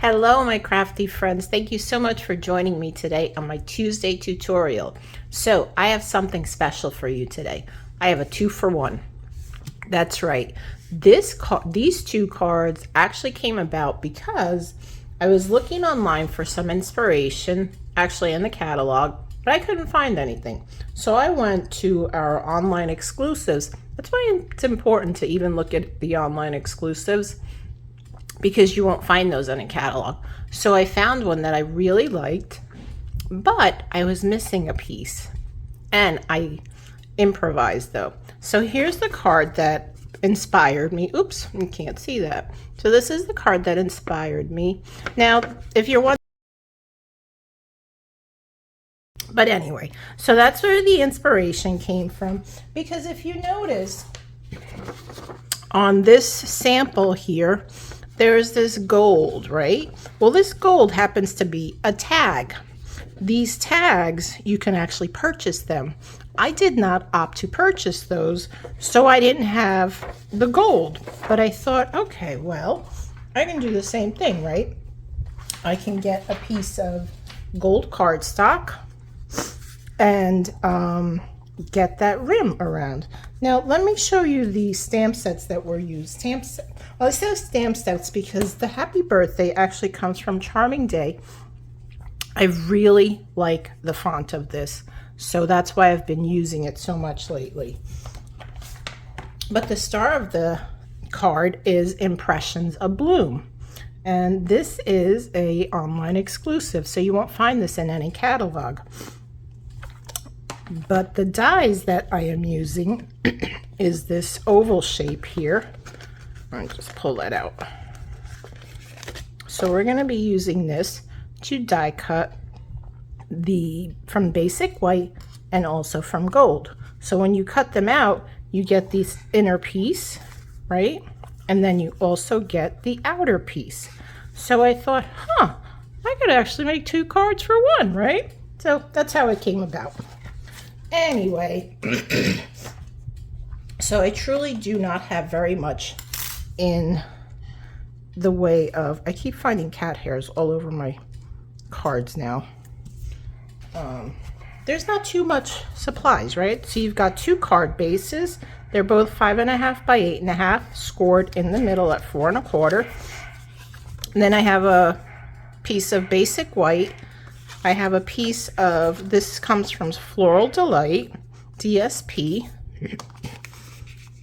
Hello, my crafty friends. Thank you so much for joining me today on my Tuesday tutorial. So I have something special for you today. I have a 2-for-1. That's right. These two cards actually came about because I was looking online for some inspiration, actually in the catalog, but I couldn't find anything. So I went to our online exclusives. That's why it's important to even look at the online exclusives, because you won't find those in a catalog. So I found one that I really liked, but I was missing a piece, and I improvised though. So here's the card that inspired me. Oops, you can't see that. So this is the card that inspired me. Now, if you're wondering, but anyway, so that's where the inspiration came from, because if you notice on this sample here, there's this gold, right? Well, this gold happens to be a tag. These tags, you can actually purchase them. I did not opt to purchase those, so I didn't have the gold. But I thought, okay, well, I can do the same thing, right? I can get a piece of gold cardstock and get that rim around. Now let me show you the stamp sets that were used. Well, it says stamp sets because the happy birthday actually comes from Charming Day. I really like the font of this, so that's why I've been using it so much lately. But the star of the card is Impressions Abloom, and this is a online exclusive, so you won't find this in any catalog. But the dies that I am using is this oval shape here. I'll just pull that out. So we're going to be using this to die cut from basic white and also from gold. So when you cut them out, you get this inner piece, right? And then you also get the outer piece. So I thought, I could actually make 2 cards for 1, right? So that's how it came about. Anyway, so I truly do not have very much in the way of, I keep finding cat hairs all over my cards now. There's not too much supplies, right? So you've got 2 card bases. They're both 5.5 by 8.5, scored in the middle at 4 1/4. And then I have a piece of basic white. I have a piece of, this comes from Floral Delight, DSP.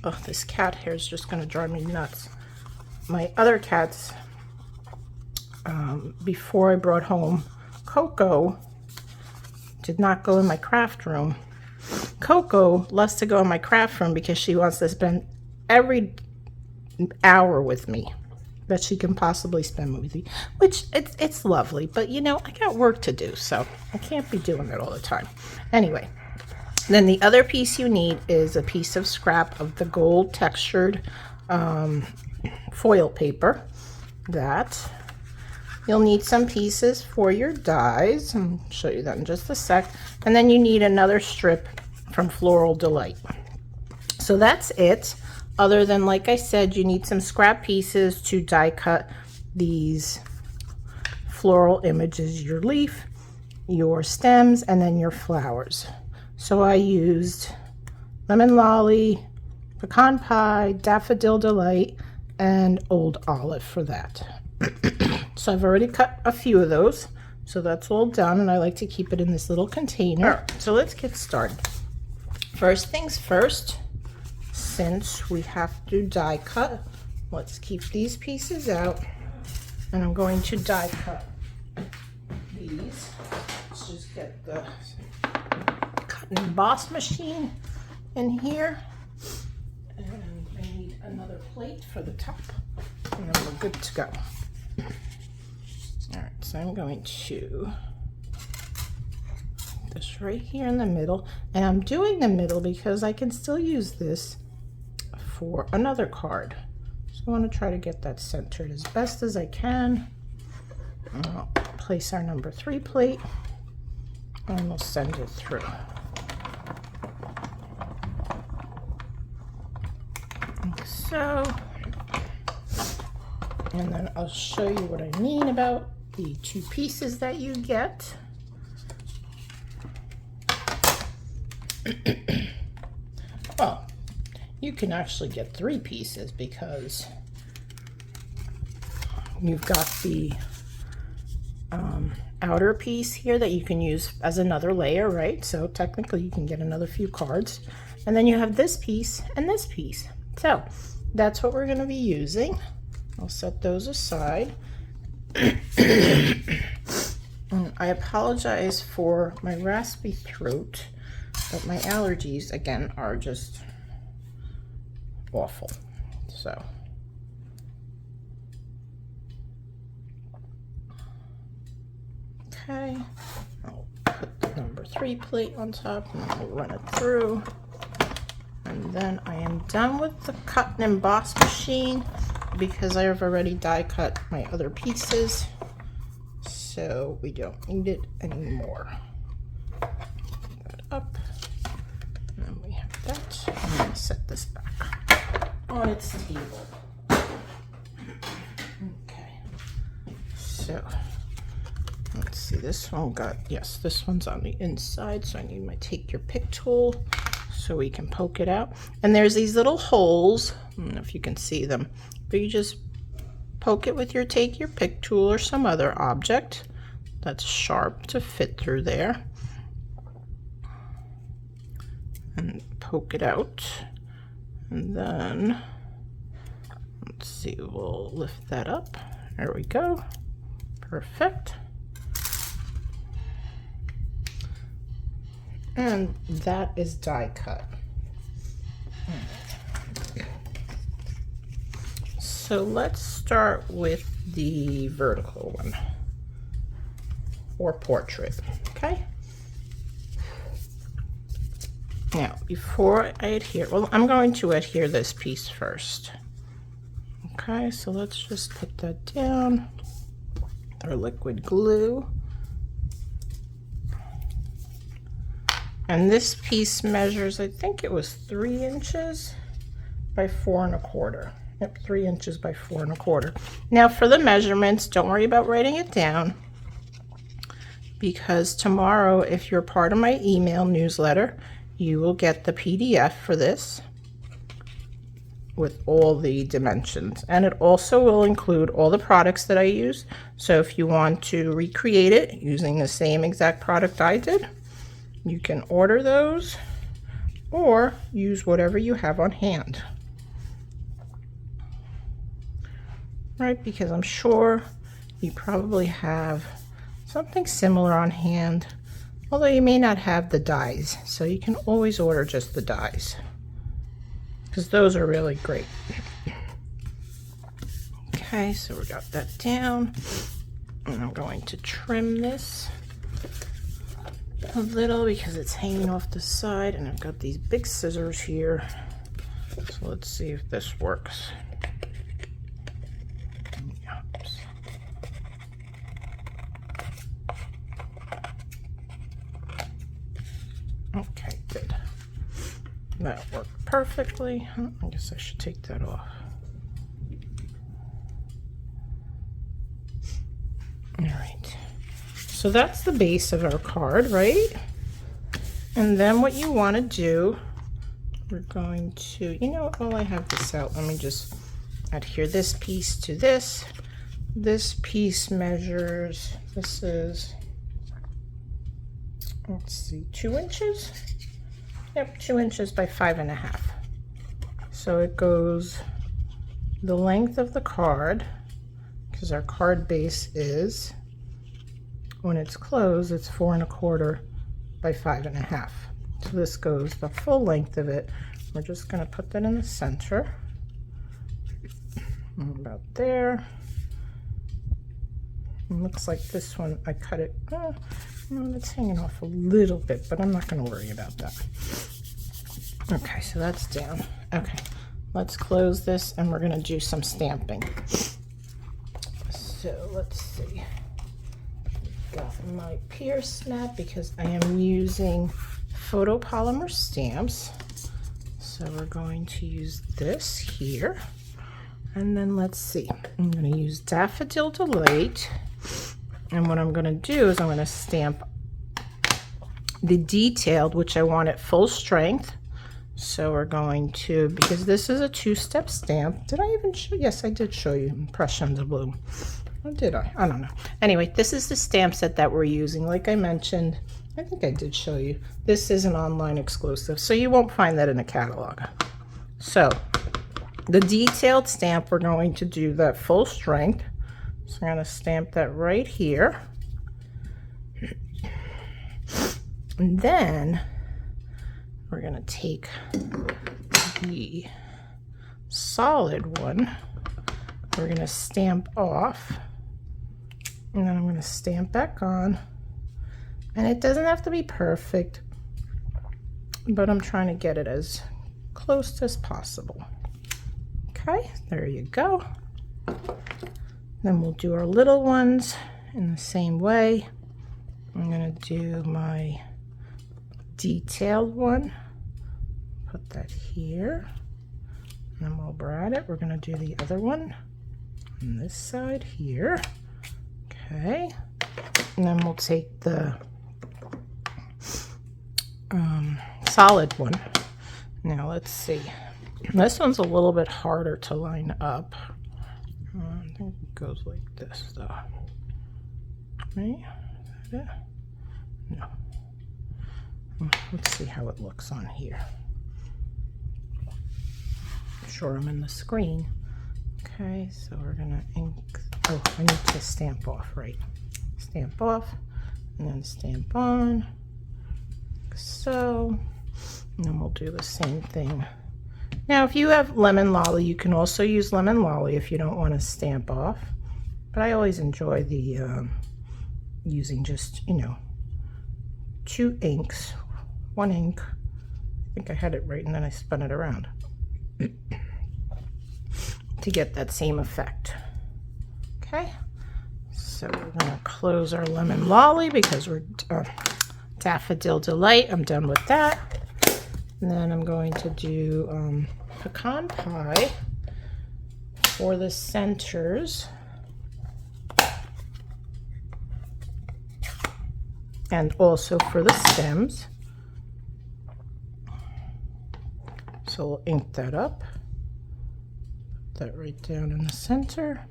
Oh, this cat hair is just going to drive me nuts. My other cats, before I brought home Coco, did not go in my craft room. Coco loves to go in my craft room because she wants to spend every hour with me that she can possibly spend with me, which it's lovely, but you know, I got work to do, so I can't be doing it all the time. Anyway, then the other piece you need is a piece of scrap of the gold textured foil paper. That you'll need some pieces for your dies. I'll show you that in just a sec. And then you need another strip from Floral Delight. So that's it. Other than, like I said, you need some scrap pieces to die cut these floral images, your leaf, your stems, and then your flowers. So I used Lemon Lolly, Pecan Pie, Daffodil Delight, and Old Olive for that. So I've already cut a few of those, so that's all done, and I like to keep it in this little container. All right, so let's get started. First things first, since we have to die cut, let's keep these pieces out, and I'm going to die cut these. Let's just get the cut and emboss machine in here, and I need another plate for the top, and then we're good to go. All right, so I'm going to put this right here in the middle, and I'm doing the middle because I can still use this for another card. So I want to try to get that centered as best as I can. I'll place our number 3 plate and we'll send it through. Like so. And then I'll show you what I mean about the 2 pieces that you get. Well, you can actually get 3 pieces because you've got the outer piece here that you can use as another layer, right? So technically you can get another few cards. And then you have this piece and this piece. So that's what we're going to be using. I'll set those aside. I apologize for my raspy throat, but my allergies again are just awful. So okay, I'll put the number 3 plate on top and I'll run it through. And then I am done with the cut and emboss machine because I have already die cut my other pieces. So we don't need it anymore. Put that up. And then we have that. I'm going to set this back on its table. Okay. So let's see, this one got, yes, this one's on the inside, so I need my take your pick tool so we can poke it out. And there's these little holes, I don't know if you can see them, but you just poke it with your take your pick tool or some other object that's sharp to fit through there. And poke it out. And then, let's see, we'll lift that up. There we go. Perfect. And that is die cut. So let's start with the vertical one, or portrait, okay? Now, before I adhere, well, I'm going to adhere this piece first. Okay, so let's just put that down, our liquid glue. And this piece measures, I think it was 3 inches by 4 1/4. Yep, 3 inches by 4 1/4. Now for the measurements, don't worry about writing it down, because tomorrow, if you're part of my email newsletter, you will get the PDF for this with all the dimensions. And it also will include all the products that I use. So if you want to recreate it using the same exact product I did, you can order those or use whatever you have on hand. Right, because I'm sure you probably have something similar on hand, although you may not have the dies, so you can always order just the dies, because those are really great. Okay, so we got that down, and I'm going to trim this a little because it's hanging off the side, and I've got these big scissors here, so let's see if this works. Okay, good. That worked perfectly. I guess I should take that off. All right. So that's the base of our card, right? And then what you want to do, we're going to, you know, while I have this out, let me just adhere this piece to this. This piece measures, this is, let's see, 2 inches? Yep, 2 inches by 5 1/2. So it goes the length of the card, because our card base is, when it's closed, it's 4 1/4 by 5 1/2. So this goes the full length of it. We're just going to put that in the center, about there. It looks like this one, I cut it, it's hanging off a little bit, but I'm not going to worry about that. Okay, so that's down. Okay, let's close this and we're going to do some stamping. So let's see. Got my Pierce mat because I am using photopolymer stamps. So we're going to use this here. And then let's see, I'm going to use Daffodil Delight. And what I'm going to do is I'm going to stamp the detailed, which I want at full strength. So we're going to, because this is a 2-step stamp. Did I even show? Yes, I did show you Impressions of Bloom. Or did I? I don't know. Anyway, this is the stamp set that we're using. Like I mentioned, I think I did show you. This is an online exclusive, so you won't find that in a catalog. So the detailed stamp, we're going to do that full strength. So I'm going to stamp that right here. And then we're going to take the solid one. We're going to stamp off. And then I'm going to stamp back on. And it doesn't have to be perfect, but I'm trying to get it as close as possible. Okay, there you go. Then we'll do our little ones in the same way. I'm going to do my detailed one. Put that here. And then we'll brad it. We're going to do the other one on this side here. Okay. And then we'll take the solid one. Now let's see. This one's a little bit harder to line up. I think it goes like this though. Right? Is that it? No. Let's see how it looks on here. I'm sure I'm in the screen. Okay, so we're gonna ink. Oh, I need to stamp off, right? Stamp off and then stamp on, like so. And then we'll do the same thing. Now, if you have Lemon Lolly, you can also use Lemon Lolly if you don't want to stamp off. But I always enjoy the using just, you know, 2 inks, 1 ink. I think I had it right and then I spun it around to get that same effect. Okay, so we're going to close our Lemon Lolly because we're Daffodil Delight. I'm done with that. And then I'm going to do pecan pie for the centers. And also for the stems. So we'll ink that up. Put that right down in the center.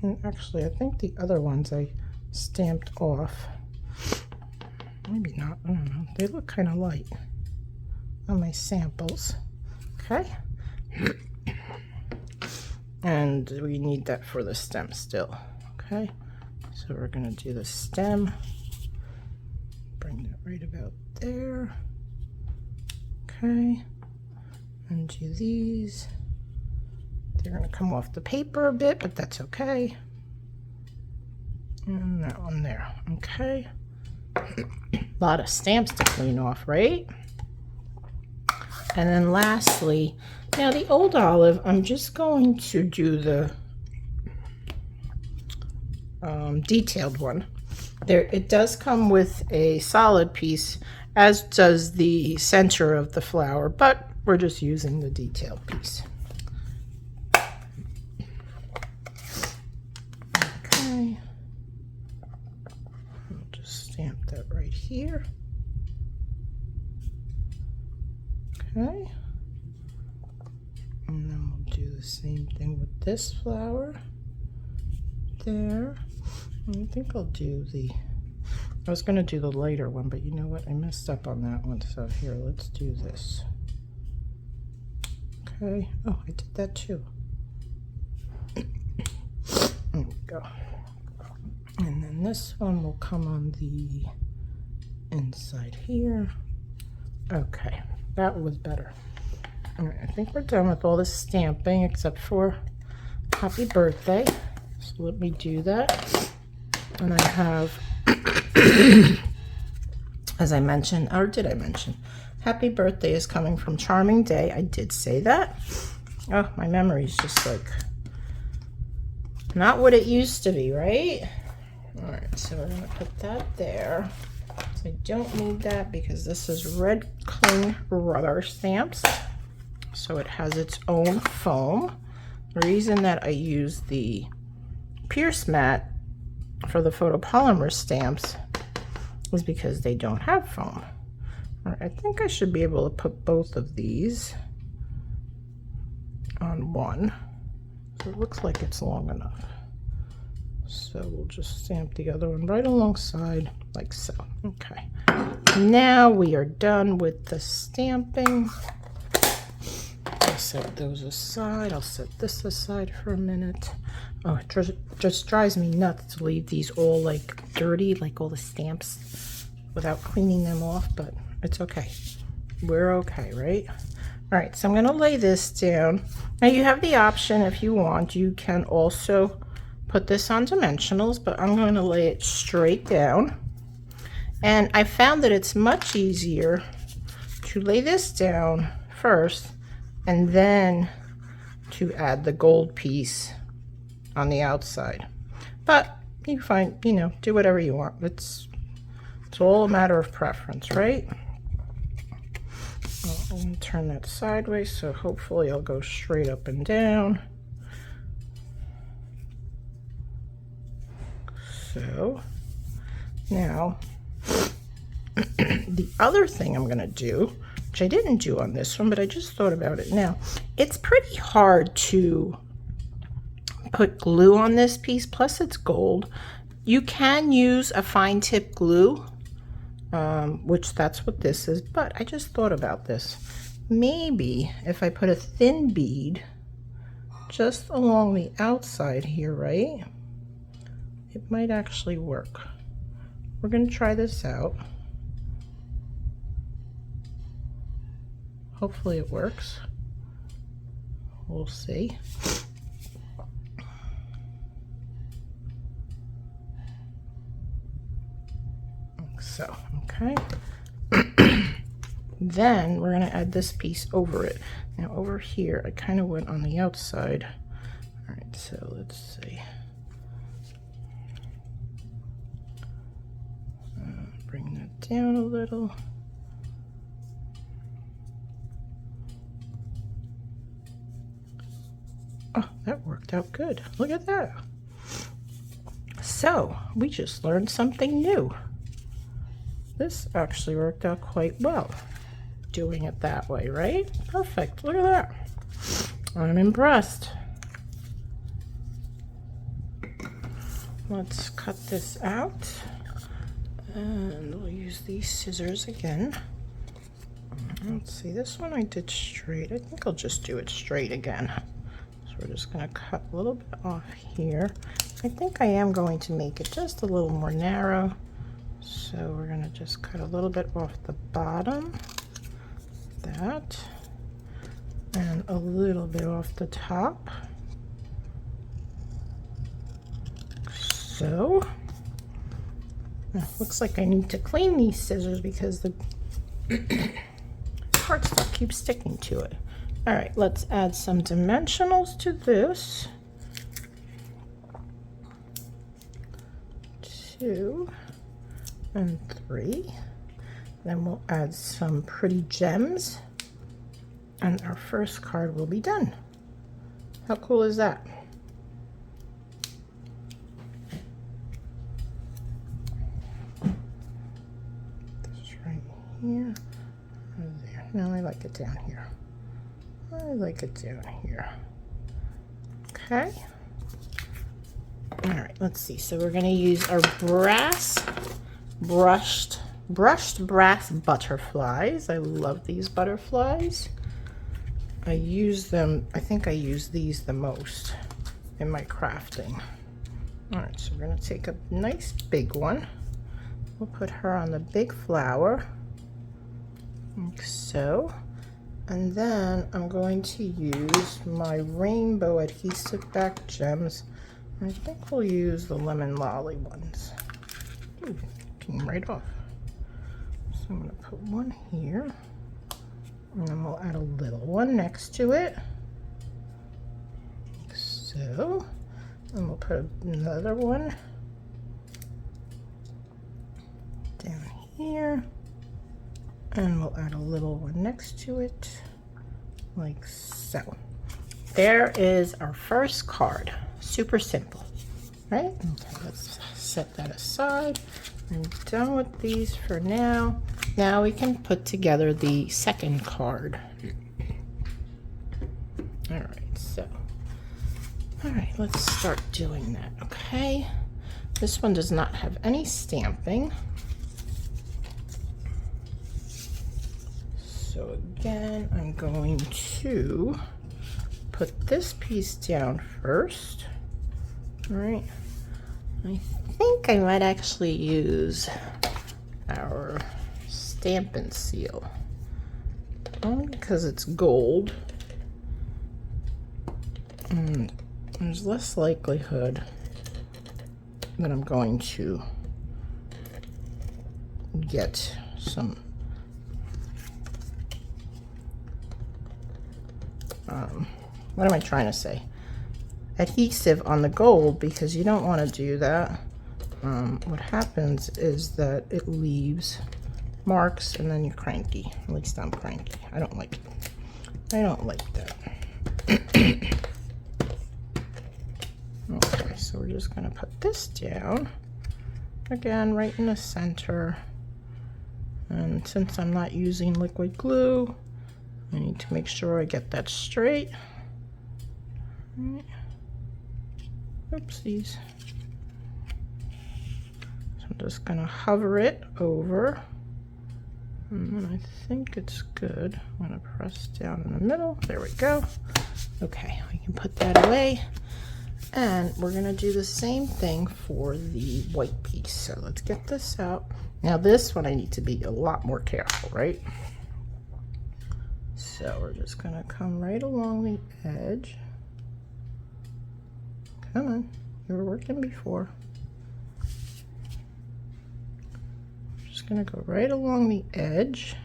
And actually, I think the other ones I stamped off. Maybe not, I don't know. They look kind of light on my samples. Okay. And we need that for the stem still. Okay. So we're going to do the stem. Bring that right about there. Okay. And do these. They're going to come off the paper a bit, but that's okay. And that one there. Okay. A lot of stamps to clean off, right? And then lastly, now the old olive, I'm just going to do the detailed one. There, it does come with a solid piece, as does the center of the flower, but we're just using the detailed piece. Okay. Stamp that right here. Okay. And then we'll do the same thing with this flower. There. And I think I'll do I was going to do the lighter one, but you know what? I messed up on that one. So here, let's do this. Okay. Oh, I did that too. There we go. And then this one will come on the inside here. Okay, that was better. All right, I think we're done with all this stamping except for happy birthday. So let me do that. And I have, as I mentioned, or did I mention, happy birthday is coming from Charming Day. I did say that. Oh, my memory's just like not what it used to be, right? All right, so we're going to put that there. So I don't need that because this is Red Cling Rubber stamps. so it has its own foam. The reason that I use the Pierce mat for the photopolymer stamps is because they don't have foam. All right, I think I should be able to put both of these on one. So it looks like it's long enough. So we'll just stamp the other one right alongside, like so. Okay. Now we are done with the stamping. I'll set those aside. I'll set this aside for a minute. Oh, it just drives me nuts to leave these all like dirty, like all the stamps, without cleaning them off, but it's okay. We're okay, right? All right, so I'm gonna lay this down. Now you have the option, if you want, you can also put this on dimensionals, but I'm going to lay it straight down. And I found that it's much easier to lay this down first and then to add the gold piece on the outside. But you find, you know, do whatever you want. It's all a matter of preference, right? I'm going to turn that sideways, so hopefully I'll go straight up and down. So now the other thing I'm going to do, which I didn't do on this one, but I just thought about it now. It's pretty hard to put glue on this piece, plus it's gold. You can use a fine tip glue, which that's what this is, but I just thought about this. Maybe if I put a thin bead just along the outside here, right? It might actually work. We're going to try this out. Hopefully it works. We'll see. Like so, okay. Then we're going to add this piece over it. Now over here, I kind of went on the outside. All right, so let's see. Bring that down a little. Oh, that worked out good. Look at that. So we just learned something new. This actually worked out quite well, doing it that way, right? Perfect. Look at that. I'm impressed. Let's cut this out. And we'll use these scissors again. Let's see, this one I did straight. I think I'll just do it straight again. So we're just going to cut a little bit off here. I think I am going to make it just a little more narrow. So we're going to just cut a little bit off the bottom. That. And a little bit off the top. So. Looks like I need to clean these scissors because the cardstock keeps sticking to it. All right, let's add some dimensionals to this. 2 and 3. Then we'll add some pretty gems, and our first card will be done. How cool is that? Here, there. No, I like it down here. I like it down here. Okay. All right, let's see. So we're going to use our brushed brass butterflies. I love these butterflies. I use them, I think I use these the most in my crafting. All right, so we're going to take a nice big one. We'll put her on the big flower. Like so, and then I'm going to use my rainbow adhesive back gems. I think we'll use the lemon lolly ones. Ooh, came right off. So I'm going to put one here, and then we'll add a little one next to it. Like so, and we'll put another one down here. And we'll add a little one next to it, like so. There is our first card. Super simple, right? Okay, let's set that aside. I'm done with these for now. Now we can put together the second card. All right, let's start doing that, okay? This one does not have any stamping. So again, I'm going to put this piece down first. All right. I think I might actually use our Stampin' Seal. Only because it's gold. And there's less likelihood that I'm going to get some what am I trying to say? Adhesive on the gold, because you don't want to do that. What happens is that it leaves marks and then you're cranky. At least I'm cranky. I don't like it. I don't like that. Okay, so we're just going to put this down. Again, right in the center. And since I'm not using liquid glue, I need to make sure I get that straight. Oopsies. So I'm just going to hover it over. And then I think it's good. I'm going to press down in the middle. There we go. Okay, we can put that away. And we're going to do the same thing for the white piece. So let's get this out. Now this one I need to be a lot more careful, right? So we're just going to come right along the edge. Come on, you were working before. Just going to go right along the edge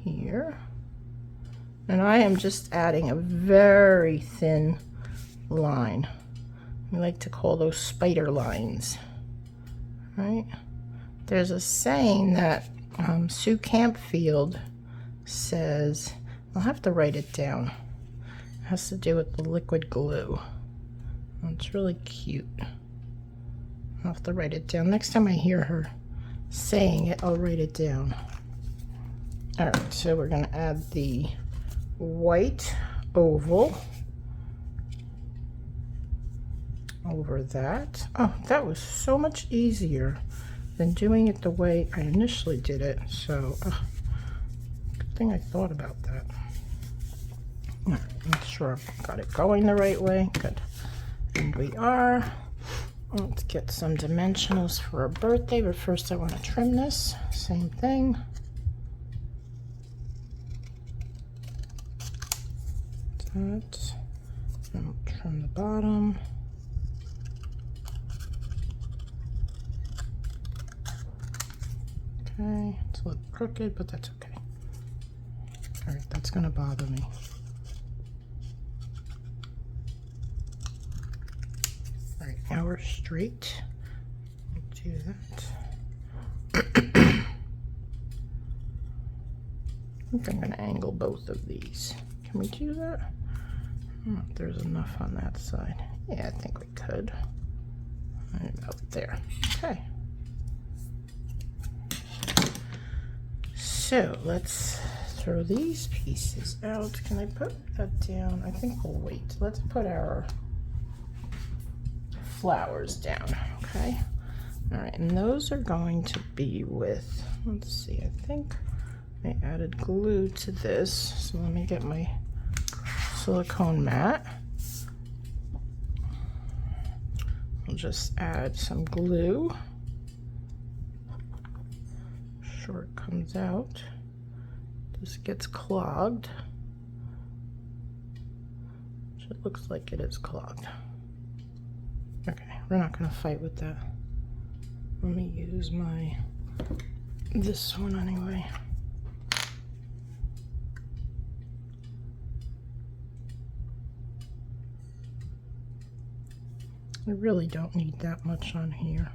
here. And I am just adding a very thin line. We like to call those spider lines, right? There's a saying that Sue Campfield says, I'll have to write it down. It has to do with the liquid glue. It's really cute. I'll have to write it down. Next time I hear her saying it, I'll write it down. All right, so we're going to add the white oval over that. Oh, that was so much easier than doing it the way I initially did it. So, good thing I thought about that. All right, make sure I've got it going the right way. Good. And we are. Let's get some dimensionals for our birthday, but first I want to trim this. Same thing. That. And we'll trim the bottom. Okay, it's a little crooked, but that's okay. All right, that's going to bother me. All right, now we're straight. Let's do that. I think I'm going to angle both of these. Can we do that? I don't know if there's enough on that side. Yeah, I think we could. Right about there. Okay. So let's throw these pieces out. Can I put that down? I think we'll wait. Let's put our flowers down, okay? All right, and those are going to be with, let's see, I think I added glue to this. So let me get my silicone mat. I'll just add some glue. Sure it comes out. This gets clogged. It looks like it is clogged. Okay, we're not going to fight with that. Let me use this one anyway. I really don't need that much on here,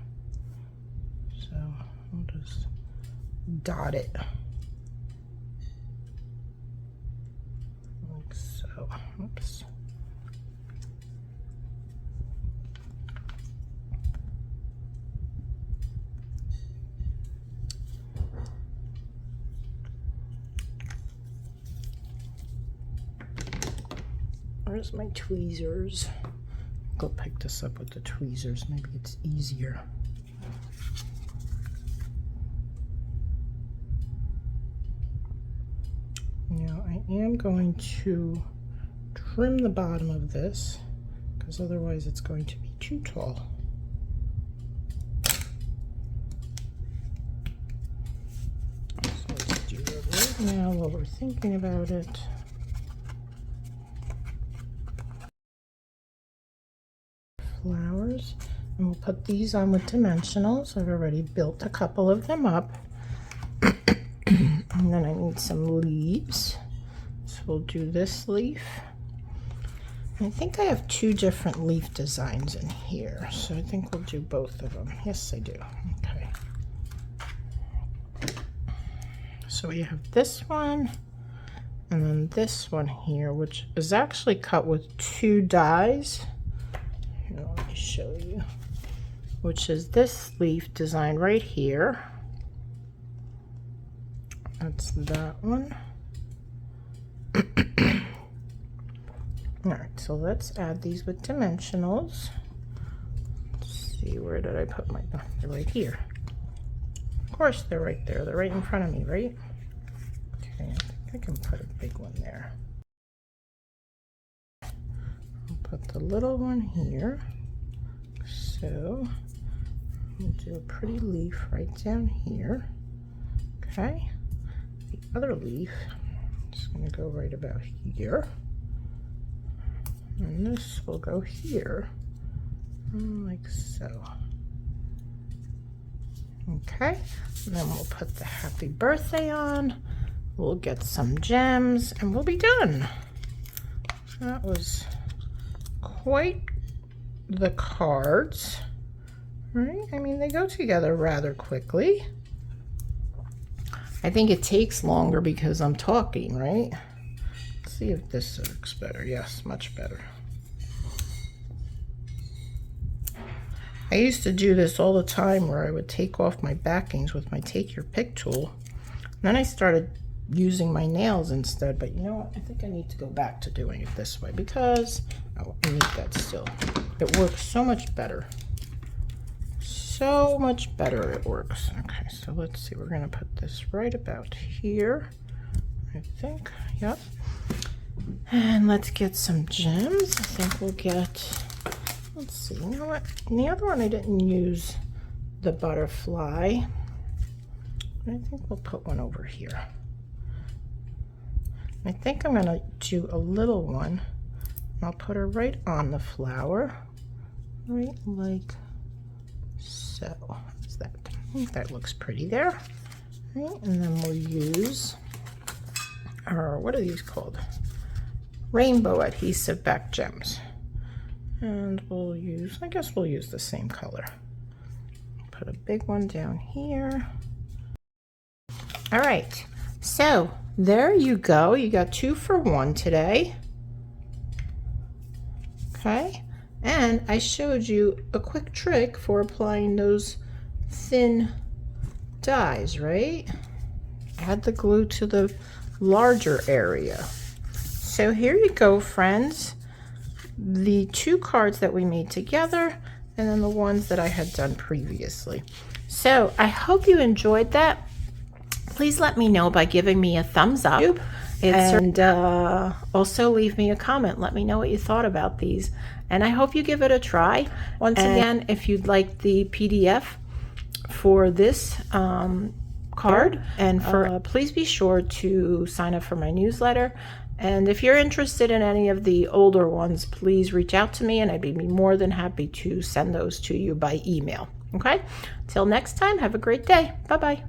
so I'll just dot it. So, oops. Where's my tweezers? Go pick this up with the tweezers. Maybe it's easier. Now I am going to trim the bottom of this because otherwise it's going to be too tall. So let's do it right now while we're thinking about it. Flowers, and we'll put these on with dimensionals. I've already built a couple of them up. And then I need some leaves, so we'll do this leaf. I think I have 2 different leaf designs in here, so I think we'll do both of them. Yes, I do. Okay, so we have this one and then this one here, which is actually cut with 2 dies. Here, let me show you, which is this leaf design right here. That's that one. All right, so let's add these with dimensionals. Let's see, where did I put my, oh, they're right here. Of course, they're right there. They're right in front of me, right? Okay, I think I can put a big one there. I'll put the little one here. So we'll do a pretty leaf right down here. Okay. The other leaf is going to go right about here, and this will go here, like so. Okay, and then we'll put the happy birthday on, we'll get some gems, and we'll be done. That was quite the cards, right? I mean, they go together rather quickly. I think it takes longer because I'm talking, right? Let's see if this works better. Yes, much better. I used to do this all the time where I would take off my backings with my take your pick tool. And then I started using my nails instead, but you know what? I think I need to go back to doing it this way because, oh, I need that still. It works so much better. So much better it works. Okay, so let's see, we're gonna put this right about here, I think. Yep. And let's get some gems. I think we'll get, let's see, you know what, in the other one I didn't use the butterfly. I think we'll put one over here. I think I'm gonna do a little one. I'll put her right on the flower, right like so. What's that? I think that looks pretty there. Right, and then we'll use our, what are these called? Rainbow adhesive back gems. And we'll use, I guess we'll use the same color. Put a big one down here. All right, so there you go. You got 2 for 1 today. Okay. And I showed you a quick trick for applying those thin dies, right? Add the glue to the larger area. So here you go, friends. The 2 cards that we made together, and then the ones that I had done previously. So I hope you enjoyed that. Please let me know by giving me a thumbs up. And also leave me a comment. Let me know what you thought about these. And I hope you give it a try. Once again, if you'd like the PDF for this card, and for please be sure to sign up for my newsletter. And if you're interested in any of the older ones, please reach out to me and I'd be more than happy to send those to you by email. Okay? Till next time, have a great day. Bye-bye.